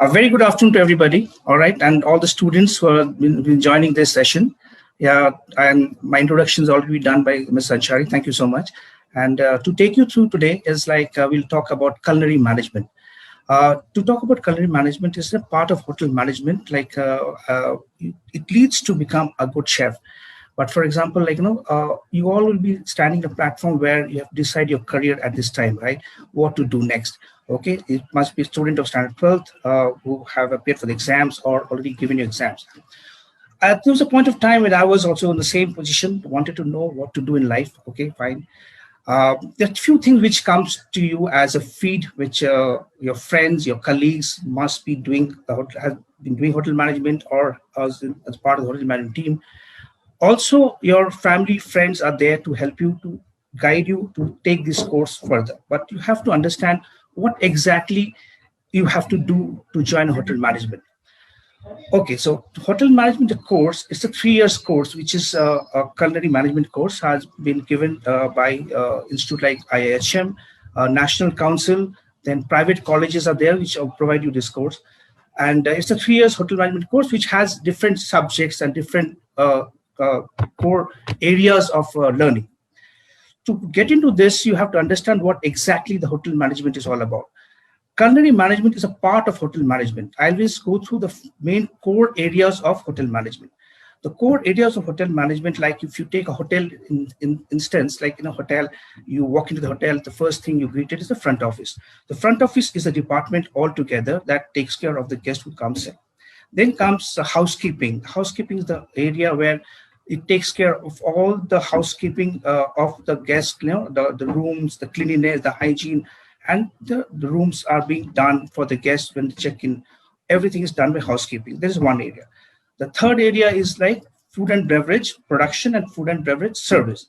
A very good afternoon to everybody. All right, and all the students who have been joining this session. Yeah, and my introduction is already done by Ms. Anshari. Thank you so much. And to take you through today is we'll talk about culinary management. To talk about culinary management is a part of hotel management. It leads to become a good chef. But for example, you all will be standing in a platform where you have to decide your career at this time, right? What to do next. Okay, it must be a student of standard 12th who have appeared for the exams or already given you exams. There was a point of time when I was also in the same position, wanted to know what to do in life. Okay, fine. There are a few things which comes to you as a feed, which your friends, your colleagues must be doing, have been doing hotel management or as part of the hotel management team. Also, your family, friends are there to help you, to guide you to take this course further. But you have to understand what exactly you have to do to join hotel management. Okay, so hotel management course is a 3 years course, which is a culinary management course, has been given by institute like IIHM, National Council, then private colleges are there which provide you this course. And it's a 3 years hotel management course which has different subjects and different uh, core areas of learning. To get into this, you have to understand what exactly the hotel management is all about. Culinary management is a part of hotel management. I always go through the main core areas of hotel management. The core areas of hotel management, like if you take a hotel in instance, like in a hotel, you walk into the hotel, the first thing you greeted is the front office. The front office is a department altogether that takes care of the guest who comes in. Then comes the housekeeping. Housekeeping is the area where it takes care of all the housekeeping of the guests, the rooms, the cleanliness, the hygiene, and the rooms are being done for the guests when they check in. Everything is done by housekeeping. There is one area. The third area is like food and beverage production and food and beverage service.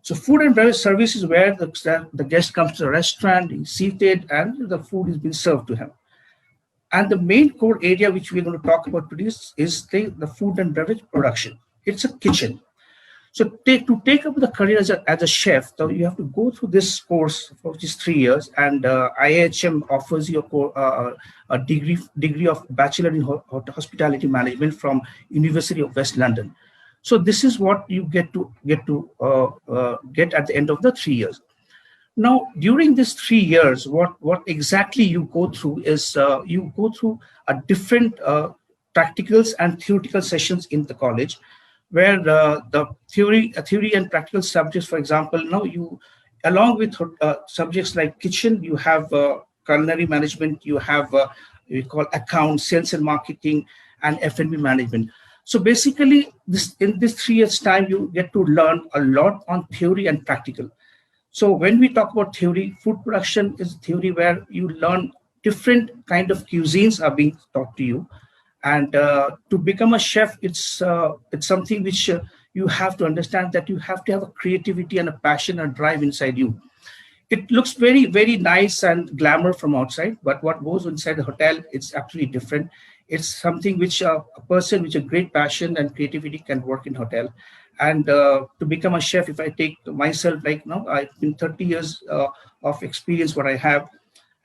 So food and beverage service is where the guest comes to the restaurant, he's seated, and the food is being served to him. And the main core area which we're going to talk about today is the food and beverage production. It's a kitchen. So to take up the career as a chef, so you have to go through this course for which is 3 years, and IIHM offers you a degree of Bachelor in Hospitality Management from University of West London. So this is what you get at the end of the 3 years. Now, during these 3 years, what exactly you go through is you go through a different practicals and theoretical sessions in the college, where the theory and practical subjects, for example, now you, along with subjects like kitchen, you have culinary management, you have we call accounts, sales and marketing, and F&B management. So basically, in this 3 years time, you get to learn a lot on theory and practical. So when we talk about theory, food production is theory where you learn different kind of cuisines are being taught to you. And to become a chef, it's something which you have to understand, that you have to have a creativity and a passion and drive inside you. It looks very, very nice and glamour from outside, but what goes inside the hotel, it's absolutely different. It's something which a person with a great passion and creativity can work in hotel. And to become a chef, if I take myself, like now, I've been 30 years of experience, what I have,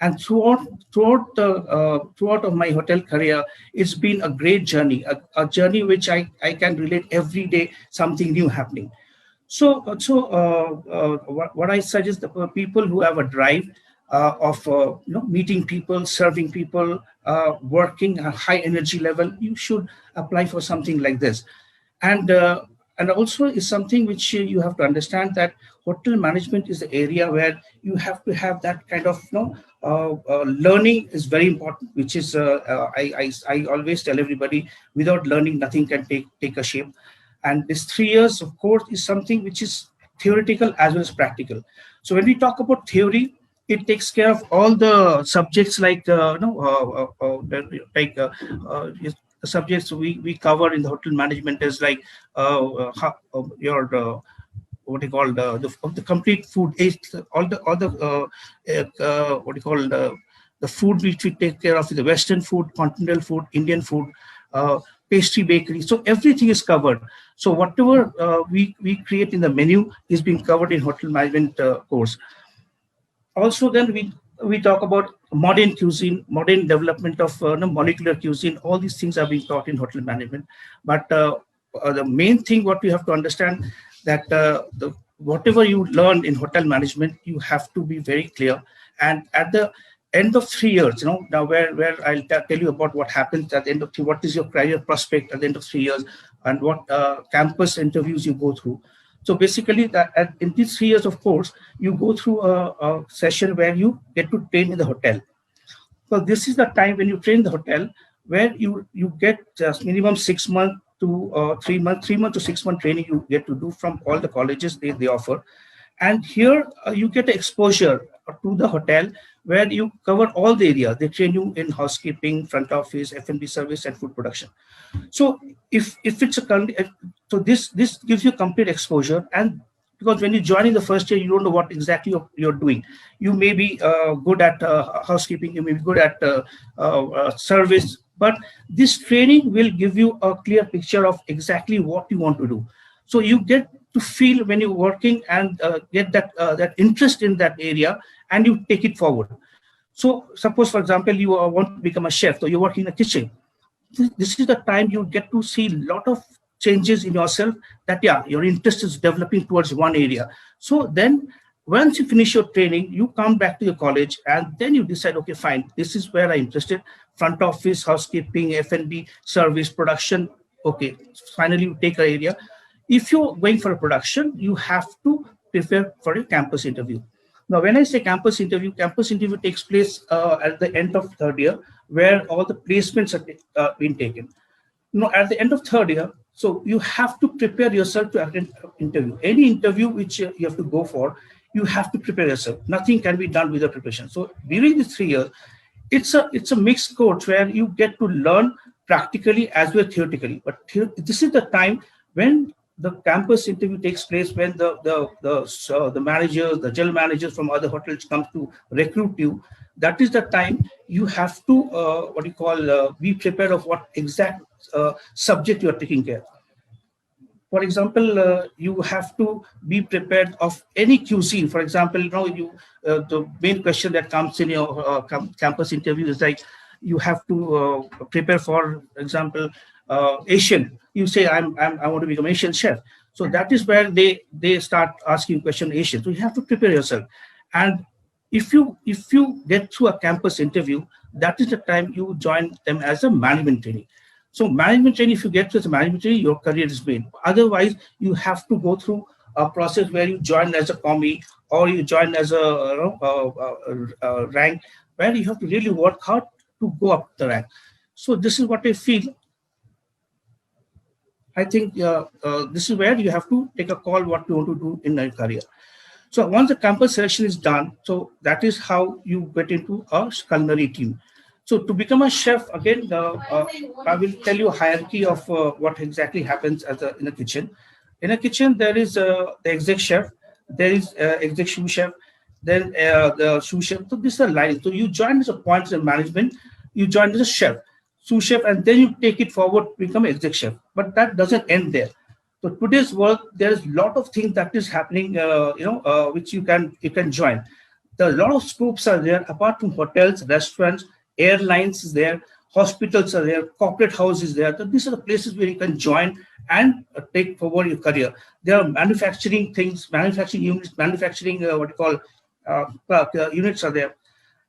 and throughout of my hotel career, it's been a great journey, a journey which I can relate every day, something new happening. What I suggest the people who have a drive of meeting people, serving people, working at high energy level, you should apply for something like this. And also is something which you have to understand, that hotel management is the area where you have to have that kind of learning is very important, which is I always tell everybody, without learning nothing can take a shape. And this 3 years, of course, is something which is theoretical as well as practical. So when we talk about theory, it takes care of all the subjects like the subjects we cover in the hotel management is like your what do you call the complete food, all the what do you call the food which we take care of, the Western food, continental food, Indian food, pastry, bakery. So everything is covered. So whatever we create in the menu is being covered in hotel management course. Also, then we talk about modern cuisine, modern development of molecular cuisine. All these things are being taught in hotel management. But the main thing what you have to understand that whatever you learn in hotel management, you have to be very clear. And at the end of 3 years, now where I'll tell you about what happens at the end of what is your career prospect at the end of 3 years, and what campus interviews you go through. So basically, in these 3 years of course, you go through a session where you get to train in the hotel. So this is the time when you train in the hotel, where you get just minimum 6 months to 3 months, 3 months to 6 month training you get to do from all the colleges they offer. And here you get exposure to the hotel, where you cover all the areas. They train you in housekeeping, front office, F&B service, and food production. So if it's so this gives you complete exposure. And because when you join in the first year, you don't know what exactly you're doing. You may be good at housekeeping, you may be good at service, but this training will give you a clear picture of exactly what you want to do. So you get to feel when you're working and get that interest in that area, and you take it forward. So suppose, for example, you want to become a chef, or you're working in a kitchen. This is the time you get to see a lot of changes in yourself, that your interest is developing towards one area. So then once you finish your training, you come back to your college, and then you decide, okay, fine, this is where I'm interested. Front office, housekeeping, F&B, service, production. Okay, finally you take an area. If you're going for a production, you have to prepare for a campus interview. Now, when I say campus interview takes place at the end of third year, where all the placements are being taken. At the end of third year, so you have to prepare yourself to attend interview. Any interview which you have to go for, you have to prepare yourself. Nothing can be done without preparation. So during these 3 years, it's a mixed course where you get to learn practically as well as theoretically. But this is the time when the campus interview takes place, when the managers, the general managers from other hotels come to recruit you. That is the time you have to be prepared of what exact subject you are taking care of. For example, you have to be prepared of any cuisine. For example, the main question that comes in your campus interview is like, you have to prepare, for example, Asian. You say, I want to become Asian chef. So that is where they start asking question Asian. So you have to prepare yourself. And if you get through a campus interview, that is the time you join them as a management trainee. So management training, if you get to the management training, your career is made. Otherwise, you have to go through a process where you join as a commie, or you join as a rank, where you have to really work hard to go up the rank. So this is what I feel. I think this is where you have to take a call what you want to do in your career. So once the campus selection is done, so that is how you get into a culinary team. So to become a chef, again, I will tell you a hierarchy of what exactly happens in a kitchen. In a kitchen, there is the exec chef, there is exec sous chef, then the sous chef. So this is a line. So you join as a points in management, you join as a chef, sous chef, and then you take it forward to become exec chef. But that doesn't end there. So today's world, there's a lot of things that is happening, which you can join. There are a lot of scopes are there, apart from hotels, restaurants, airlines is there, hospitals are there, corporate houses is there. So these are the places where you can join and take forward your career. There are manufacturing things, manufacturing units, manufacturing units are there.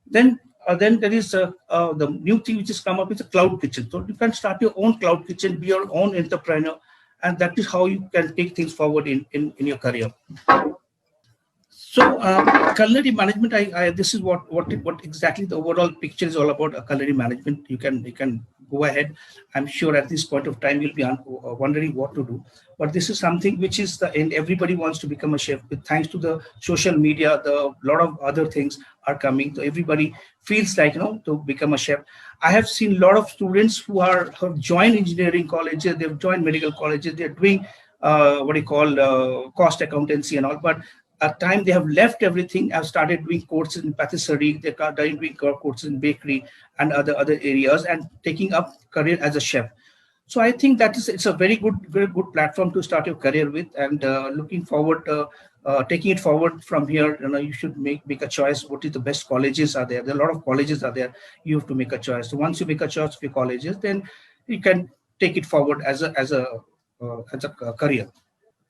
Then there is the new thing which has come up is a cloud kitchen. So you can start your own cloud kitchen, be your own entrepreneur, and that is how you can take things forward in your career. So culinary management, this is what exactly the overall picture is all about. Culinary management, you can go ahead. I'm sure at this point of time you'll be wondering what to do, but this is something which is and everybody wants to become a chef. But thanks to the social media, the lot of other things are coming, so everybody feels like to become a chef. I have seen a lot of students who have joined engineering colleges, they've joined medical colleges, they're doing cost accountancy and all, but at time they have left everything, have started doing courses in patisserie, they are doing courses in bakery and other areas, and taking up career as a chef. So I think it's a very good platform to start your career with, and looking forward taking it forward from here, you should make a choice. What is the best colleges are there? There are a lot of colleges are there. You have to make a choice. So once you make a choice of your colleges, then you can take it forward as a career.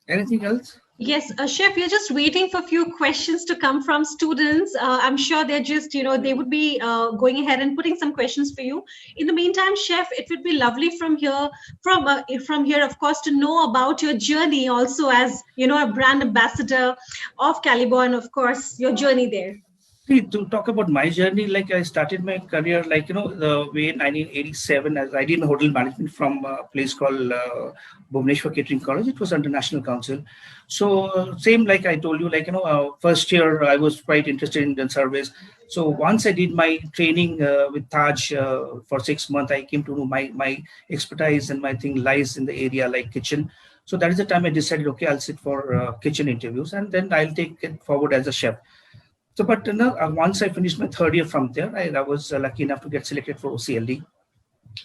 Anything else? Yes, Chef, we're just waiting for a few questions to come from students. I'm sure they're just, they would be going ahead and putting some questions for you. In the meantime, Chef, it would be lovely from here, of course, to know about your journey also as, a brand ambassador of Calibor, and of course, your journey there. See, to talk about my journey, like I started my career, the way in 1987, as I did my hotel management from a place called Bhubaneswar Catering College. It was under National Council. So same like I told you, first year I was quite interested in the service. So once I did my training with Taj for 6 months, I came to know my expertise and my thing lies in the area like kitchen. So that is the time I decided, okay, I'll sit for kitchen interviews and then I'll take it forward as a chef. So, but once I finished my third year from there, I was lucky enough to get selected for OCLD,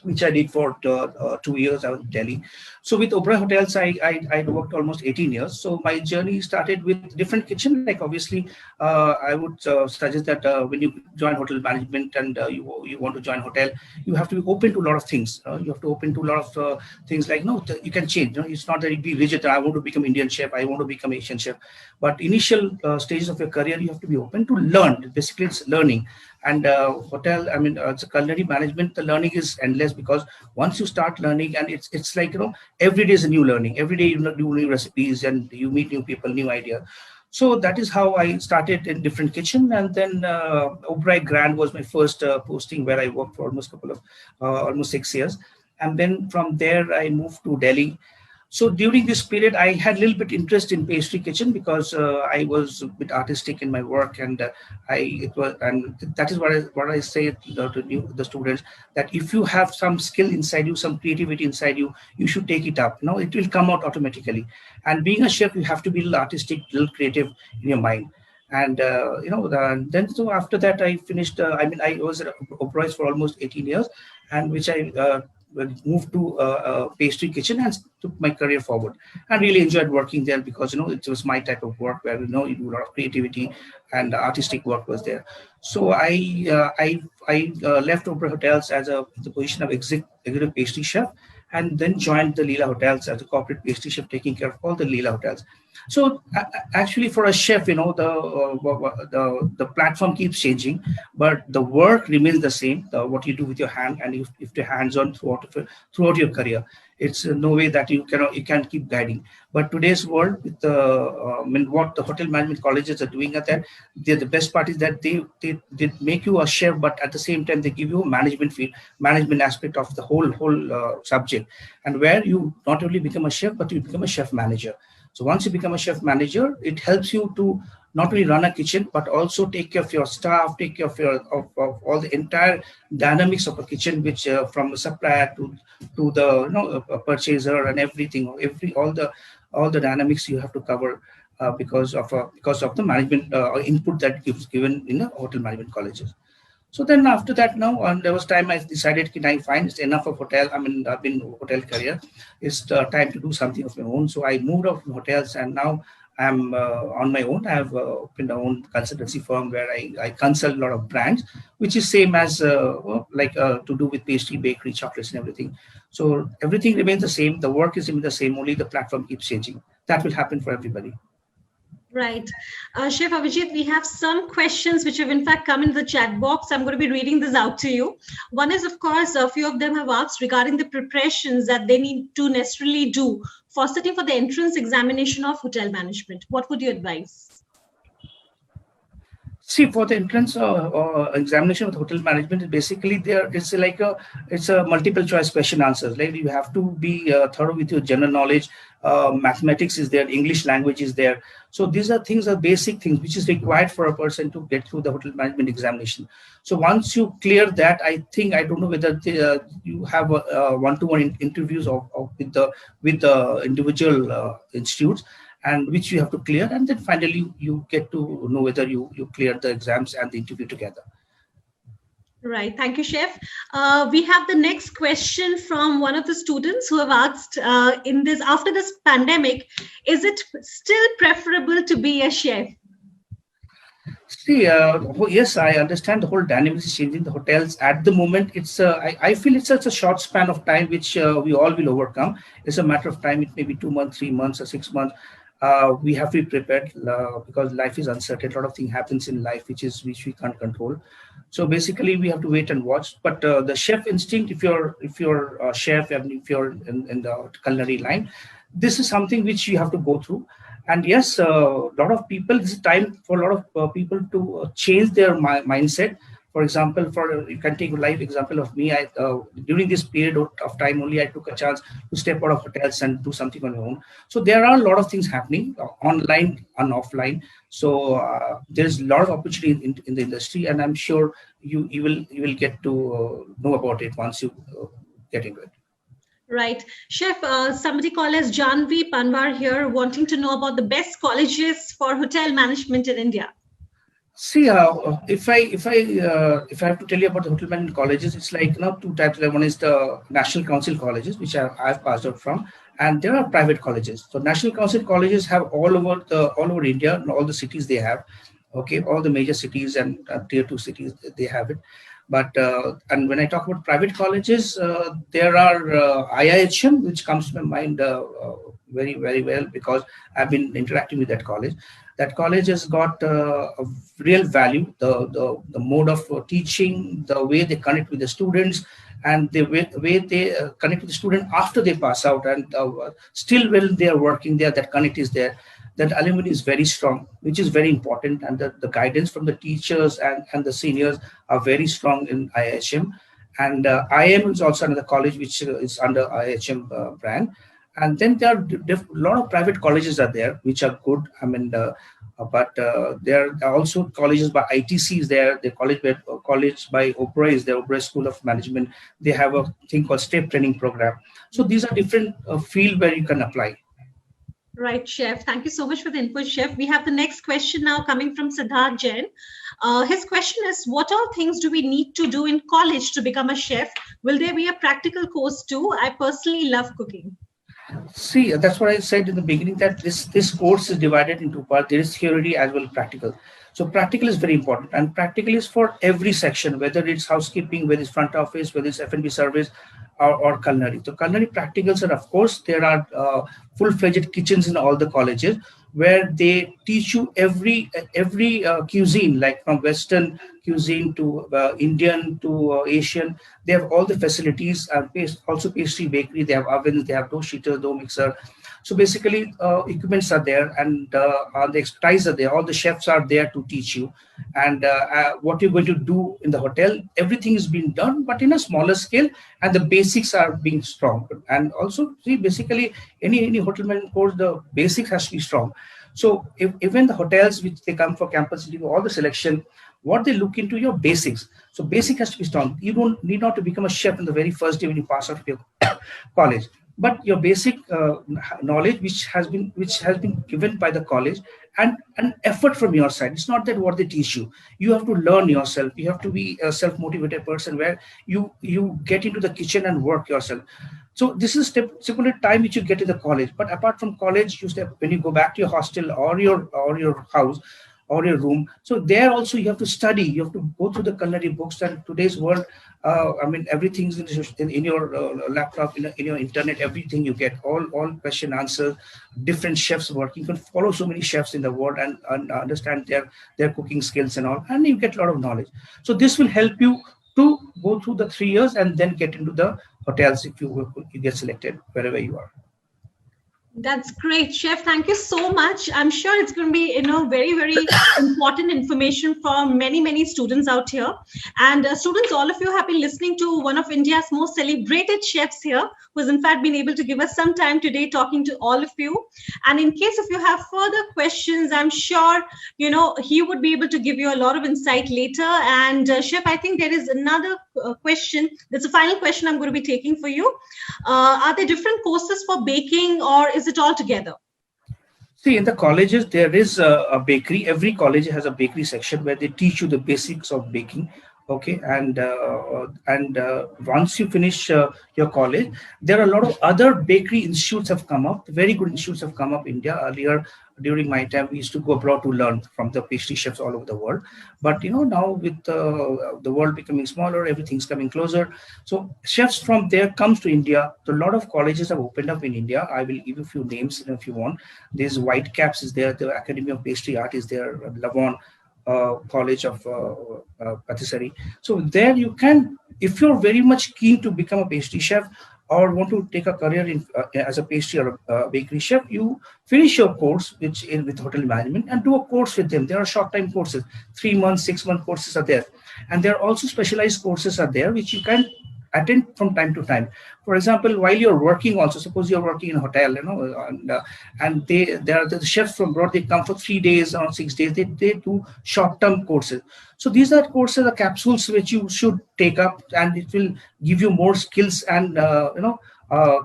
which I did for 2 years. I was in Delhi. So with Oberoi Hotels, I worked almost 18 years. So my journey started with different kitchen. Like obviously, I would suggest that when you join hotel management and you want to join hotel, you have to be open to a lot of things. You have to open to a lot of things like, no, you can change. It's not that you be rigid. I want to become Indian chef. I want to become Asian chef. But initial stages of your career, you have to be open to learn. Basically, it's learning. And hotel, it's a culinary management. The learning is endless because once you start learning, and it's like every day is a new learning. Every day you do new recipes and you meet new people, new ideas. So that is how I started in different kitchen, and then Oberoi Grand was my first posting where I worked for almost 6 years, and then from there I moved to Delhi. So during this period, I had a little bit interest in pastry kitchen because I was a bit artistic in my work, and that is what I say to the students, that if you have some skill inside you, some creativity inside you, you should take it up. It will come out automatically. And being a chef, you have to be a little artistic, a little creative in your mind. And then so after that, I finished. I was at Oberoi for almost 18 years, and which I moved to a pastry kitchen and took my career forward. I really enjoyed working there because it was my type of work where you do a lot of creativity and artistic work was there. So I left Oberoi Hotels as the position of executive pastry chef, and then joined the Leela Hotels as a corporate pastry chef, taking care of all the Leela Hotels. So actually, for a chef, the platform keeps changing, but the work remains the same. What you do with your hand, and if you're hands-on throughout your career, it's no way that you can't keep guiding. But today's world, with what the hotel management colleges are doing at that, the best part is that they make you a chef, but at the same time they give you a management aspect of the whole subject, and where you not only become a chef, but you become a chef manager. So once you become a chef manager, it helps you to not only run a kitchen, but also take care of your staff, take care of all the entire dynamics of a kitchen, which from the supplier to the purchaser and everything, all the dynamics you have to cover because of the management input that is given in the hotel management colleges. So then after that, there was time I decided, can I find it's enough of hotel? I've been hotel career. It's time to do something of my own. So I moved out from hotels, and now I'm on my own. I have opened my own consultancy firm where I consult a lot of brands, which is same as to do with pastry, bakery, chocolates, and everything. So everything remains the same. The work is even the same. Only the platform keeps changing. That will happen for everybody. Right. Chef Abhijit, we have some questions which have in fact come in the chat box. I'm going to be reading this out to you. One is, of course, a few of them have asked regarding the preparations that they need to necessarily do for sitting for the entrance examination of hotel management. What would you advise? See, for the entrance examination with hotel management, basically it's a multiple choice question answers. Like you have to be thorough with your general knowledge. Mathematics is there, English language is there. So these are basic things which is required for a person to get through the hotel management examination. So once you clear that, I don't know whether you have one-to-one interviews with the individual institutes, and which you have to clear, and then finally you get to know whether you cleared the exams and the interview together. Right. Thank you, Chef. We have the next question from one of the students who have asked after this pandemic, is it still preferable to be a chef? See, yes, I understand the whole dynamics is changing. The hotels at the moment, I feel it's such a short span of time which we all will overcome. It's a matter of time. It may be 2 months, 3 months, or 6 months. We have to be prepared because life is uncertain. A lot of things happens in life which we can't control. So basically, we have to wait and watch. But the chef instinct, if you're a chef and if you're in the culinary line, this is something which you have to go through. And yes, a lot of people, this is time for a lot of people to change their mindset. For example, you can take a live example of me. During this period of time only, I took a chance to step out of hotels and do something on my own. So there are a lot of things happening online and offline. So there's a lot of opportunity in the industry, and I'm sure you will get to know about it once you get into it. Right. Chef, somebody called as Janvi Panwar here wanting to know about the best colleges for hotel management in India. See, if I have to tell you about the hotel management colleges, it's like two types. One is the National Council colleges, which I've passed out from, and there are private colleges. So National Council colleges have all over India, and all the cities they have. Okay, all the major cities and tier 2 cities they have it. But and when I talk about private colleges, there are IIHM, which comes to my mind very, very well because I've been interacting with that college. That college has got a real value, the mode of teaching, the way they connect with the students, and the way they connect with the student after they pass out, and still when they are working there, that connect is there. That alumni is very strong, which is very important, and the guidance from the teachers and the seniors are very strong in IIHM. And IIM is also another college which is under IIHM brand. And then there are a lot of private colleges are there, which are good. I mean, but there are also colleges by ITC is there. The college by Oberoi is there, Oberoi School of Management. They have a thing called STEP training program. So these are different field where you can apply. Right, Chef. Thank you so much for the input, Chef. We have the next question now coming from Siddharth Jain. His question is, what all things do we need to do in college to become a chef? Will there be a practical course too? I personally love cooking. See, that's what I said in the beginning, that this course is divided into parts. There is theory as well as practical. So practical is very important, and practical is for every section, whether it's housekeeping, whether it's front office, whether it's F&B service, or culinary. So culinary practicals, and of course there are full-fledged kitchens in all the colleges where they teach you every cuisine, like from Western cuisine to Indian to Asian. They have all the facilities, and also pastry bakery. They have ovens, they have dough sheeters, dough mixer. So basically, equipments are there, and the expertise are there. All the chefs are there to teach you. And what you're going to do in the hotel, everything is being done, but in a smaller scale, and the basics are being strong. And also, see, basically, any hotel management course, the basics has to be strong. So even the hotels which they come for campus, all the selection, what they look into your basics. So basic has to be strong. You don't need not to become a chef in the very first day when you pass out of your college. But your basic knowledge, which has been given by the college, and an effort from your side. It's not that what they teach you. You have to learn yourself. You have to be a self-motivated person where you get into the kitchen and work yourself. So this is simply time which you get in the college. But apart from college, when you go back to your hostel or your house or your room. So there also you have to study. You have to go through the culinary books. And today's world, I mean, everything's in your laptop, in your internet. Everything you get, all question answers, different chefs working. You can follow so many chefs in the world and understand their cooking skills and all, and you get a lot of knowledge. So this will help you to go through the 3 years and then get into the hotels if you get selected wherever you are. That's great, Chef. Thank you so much. I'm sure it's going to be, very, very important information for many, many students out here. And students, all of you have been listening to one of India's most celebrated chefs here, who's in fact been able to give us some time today talking to all of you. And in case if you have further questions, I'm sure, he would be able to give you a lot of insight later. And Chef, I think there is another question. That's the final question I'm going to be taking for you. Are there different courses for baking, or is it all together? See, in the colleges, there is a bakery. Every college has a bakery section where they teach you the basics of baking. Okay, and once you finish your college, there are a lot of other bakery institutes have come up. Very good institutes have come up India. Earlier, during my time, we used to go abroad to learn from the pastry chefs all over the world. But now with the world becoming smaller, everything's coming closer. So chefs from there comes to India. So a lot of colleges have opened up in India. I will give you a few names if you want. There's Whitecaps is there. The Academy of Pastry Art is there. Lavon College of Patisserie. So there you can, if you're very much keen to become a pastry chef or want to take a career in as a pastry or a bakery chef, you finish your course which in with hotel management and do a course with them. There are short time courses, 3 month, 6 month courses are there, and there are also specialized courses are there which you can attend from time to time. For example, while you're working, also suppose you're working in a hotel, and they are the chefs from abroad. They come for 3 days or 6 days. They do short-term courses. So these are courses, are capsules which you should take up, and it will give you more skills and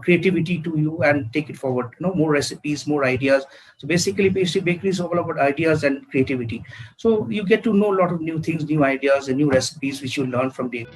creativity to you and take it forward. More recipes, more ideas. So basically, pastry bakery is all about ideas and creativity. So you get to know a lot of new things, new ideas, and new recipes which you learn from day.